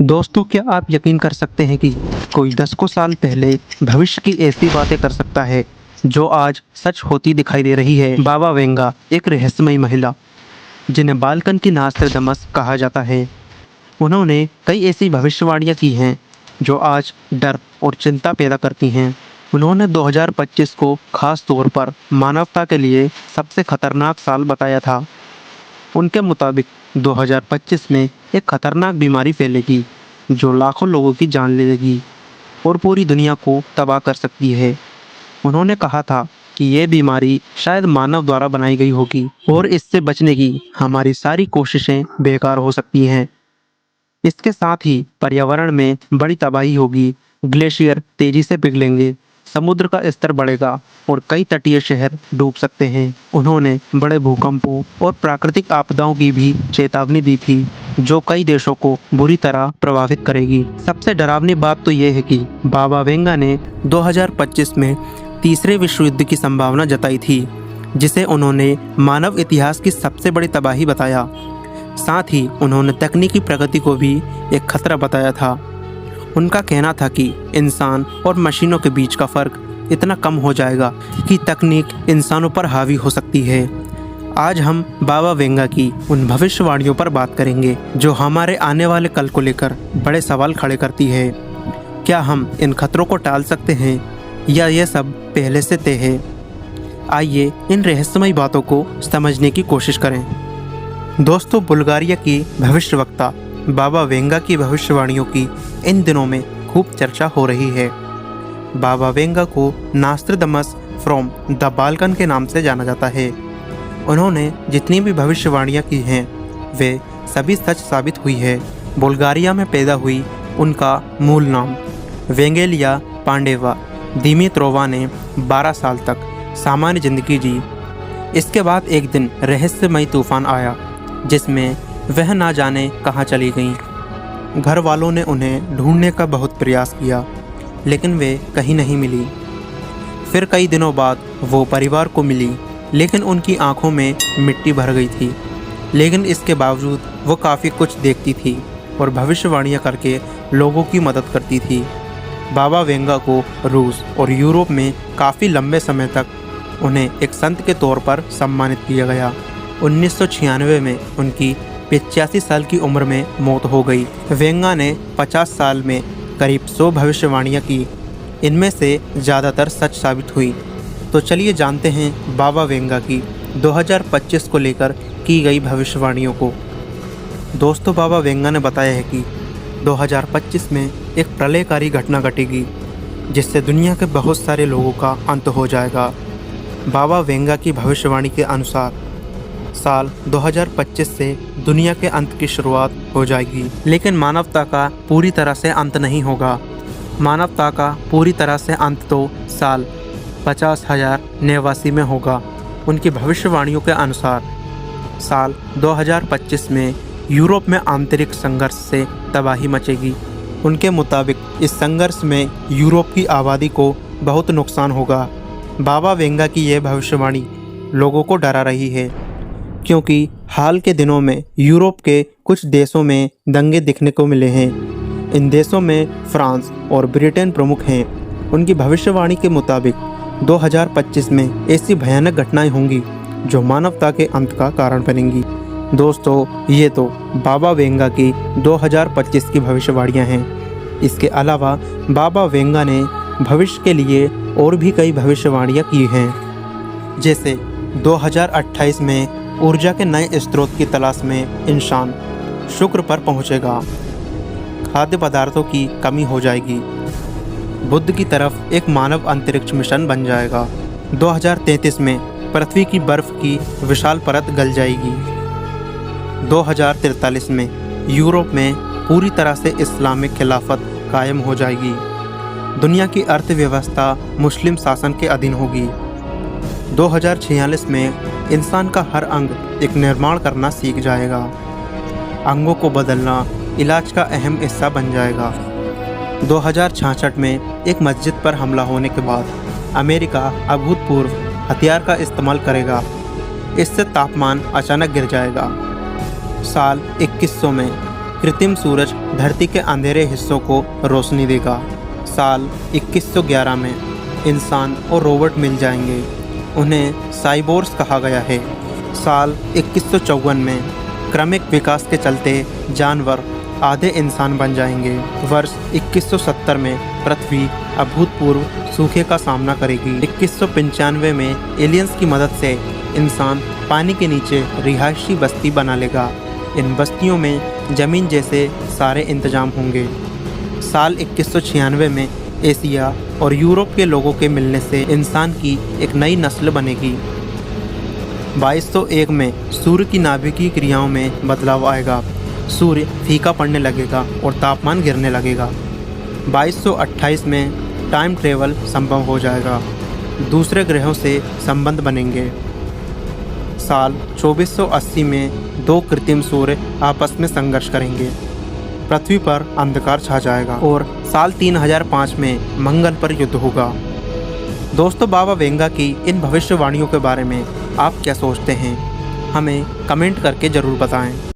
दोस्तों, क्या आप यकीन कर सकते हैं कि कोई दशकों साल पहले भविष्य की ऐसी बातें कर सकता है जो आज सच होती दिखाई दे रही है। बाबा वेंगा एक रहस्यमयी महिला जिन्हें बालकन की नास्ट्राडामस कहा जाता है। उन्होंने कई ऐसी भविष्यवाणियां की हैं जो आज डर और चिंता पैदा करती हैं। उन्होंने 2025 को खास तौर पर मानवता के लिए सबसे खतरनाक साल बताया था। उनके मुताबिक 2025 में एक खतरनाक बीमारी फैलेगी जो लाखों लोगों की जान ले लेगी और पूरी दुनिया को तबाह कर सकती है। उन्होंने कहा था कि यह बीमारी शायद मानव द्वारा बनाई गई होगी और इससे बचने की हमारी सारी कोशिशें बेकार हो सकती हैं। इसके साथ ही पर्यावरण में बड़ी तबाही होगी। ग्लेशियर तेजी से पिघलेंगे, समुद्र का स्तर बढ़ेगा और कई तटीय शहर डूब सकते हैं। उन्होंने बड़े भूकंपों और प्राकृतिक आपदाओं की भी चेतावनी दी थी जो कई देशों को बुरी तरह प्रभावित करेगी। सबसे डरावनी बात तो यह है कि बाबा वेंगा ने 2025 में तीसरे विश्व युद्ध की संभावना जताई थी, जिसे उन्होंने मानव इतिहास की सबसे बड़ी तबाही बताया। साथ ही उन्होंने तकनीकी प्रगति को भी एक खतरा बताया था। उनका कहना था कि इंसान और मशीनों के बीच का फर्क इतना कम हो जाएगा कि तकनीक इंसानों पर हावी हो सकती है। आज हम बाबा वेंगा की उन भविष्यवाणियों पर बात करेंगे जो हमारे आने वाले कल को लेकर बड़े सवाल खड़े करती है। क्या हम इन खतरों को टाल सकते हैं या यह सब पहले से तय है? आइए इन रहस्यमयी बातों को समझने की कोशिश करें। दोस्तों, बुल्गारिया की भविष्यवक्ता बाबा वेंगा की भविष्यवाणियों की इन दिनों में खूब चर्चा हो रही है। बाबा वेंगा को नास्ट्राडामस फ्रॉम द बाल्कन के नाम से जाना जाता है। उन्होंने जितनी भी भविष्यवाणियां की हैं वे सभी सच साबित हुई है। बुल्गारिया में पैदा हुई उनका मूल नाम वेंगेलिया पांडेवा दिमित्रोवा ने 12 साल तक सामान्य जिंदगी जी। इसके बाद एक दिन रहस्यमयी तूफान आया जिसमें वह ना जाने कहाँ चली गईं। घर वालों ने उन्हें ढूंढने का बहुत प्रयास किया लेकिन वे कहीं नहीं मिली। फिर कई दिनों बाद वो परिवार को मिली लेकिन उनकी आंखों में मिट्टी भर गई थी। लेकिन इसके बावजूद वो काफ़ी कुछ देखती थी और भविष्यवाणियाँ करके लोगों की मदद करती थी। बाबा वेंगा को रूस और यूरोप में काफ़ी लंबे समय तक उन्हें एक संत के तौर पर सम्मानित किया गया। 1996 में उनकी 85 साल की उम्र में मौत हो गई। वेंगा ने 50 साल में करीब 100 भविष्यवाणियाँ की। इनमें से ज़्यादातर सच साबित हुई। तो चलिए जानते हैं बाबा वेंगा की 2025 को लेकर की गई भविष्यवाणियों को। दोस्तों, बाबा वेंगा ने बताया है कि 2025 में एक प्रलयकारी घटना घटेगी जिससे दुनिया के बहुत सारे लोगों का अंत हो जाएगा। बाबा वेंगा की भविष्यवाणी के अनुसार साल 2025 से दुनिया के अंत की शुरुआत हो जाएगी, लेकिन मानवता का पूरी तरह से अंत नहीं होगा। मानवता का पूरी तरह से अंत तो साल 50,000 नेवासी में होगा। उनकी भविष्यवाणियों के अनुसार साल 2025 में यूरोप में आंतरिक संघर्ष से तबाही मचेगी। उनके मुताबिक इस संघर्ष में यूरोप की आबादी को बहुत नुकसान होगा। बाबा वेंगा की यह भविष्यवाणी लोगों को डरा रही है क्योंकि हाल के दिनों में यूरोप के कुछ देशों में दंगे दिखने को मिले हैं। इन देशों में फ्रांस और ब्रिटेन प्रमुख हैं। उनकी भविष्यवाणी के मुताबिक 2025 में ऐसी भयानक घटनाएं होंगी जो मानवता के अंत का कारण बनेंगी। दोस्तों, ये तो बाबा वेंगा की 2025 की भविष्यवाणियां हैं। इसके अलावा बाबा वेंगा ने भविष्य के लिए और भी कई भविष्यवाणियां की हैं, जैसे 2028 में ऊर्जा के नए स्रोत की तलाश में इंसान शुक्र पर पहुंचेगा, खाद्य पदार्थों की कमी हो जाएगी, बुध की तरफ एक मानव अंतरिक्ष मिशन बन जाएगा, 2033 में पृथ्वी की बर्फ की विशाल परत गल जाएगी, 2043 में यूरोप में पूरी तरह से इस्लामिक खिलाफत कायम हो जाएगी, दुनिया की अर्थव्यवस्था मुस्लिम शासन के अधीन होगी, 2046 में इंसान का हर अंग एक निर्माण करना सीख जाएगा, अंगों को बदलना इलाज का अहम हिस्सा बन जाएगा। 2066 में एक मस्जिद पर हमला होने के बाद अमेरिका अभूतपूर्व हथियार का इस्तेमाल करेगा। इससे तापमान अचानक गिर जाएगा। साल 2100 में कृत्रिम सूरज धरती के अंधेरे हिस्सों को रोशनी देगा। साल 2111 में इंसान और रोबोट मिल जाएंगे, उन्हें साइबोर्स कहा गया है। साल 2154 में क्रमिक विकास के चलते जानवर आधे इंसान बन जाएंगे। वर्ष 2170 में पृथ्वी अभूतपूर्व सूखे का सामना करेगी। 2195 में एलियंस की मदद से इंसान पानी के नीचे रिहायशी बस्ती बना लेगा। इन बस्तियों में ज़मीन जैसे सारे इंतजाम होंगे। साल 2196 में एशिया और यूरोप के लोगों के मिलने से इंसान की एक नई नस्ल बनेगी। 2201 में सूर्य की नाभिकीय क्रियाओं में बदलाव आएगा। सूर्य फीका पड़ने लगेगा और तापमान गिरने लगेगा। 2228 में टाइम ट्रेवल संभव हो जाएगा। दूसरे ग्रहों से संबंध बनेंगे। साल 2480 में दो कृत्रिम सूर्य आपस में संघर्ष करेंगे। पृथ्वी पर अंधकार छा जाएगा और साल 3005 में मंगल पर युद्ध होगा। दोस्तों, बाबा वेंगा की इन भविष्यवाणियों के बारे में आप क्या सोचते हैं? हमें कमेंट करके ज़रूर बताएं।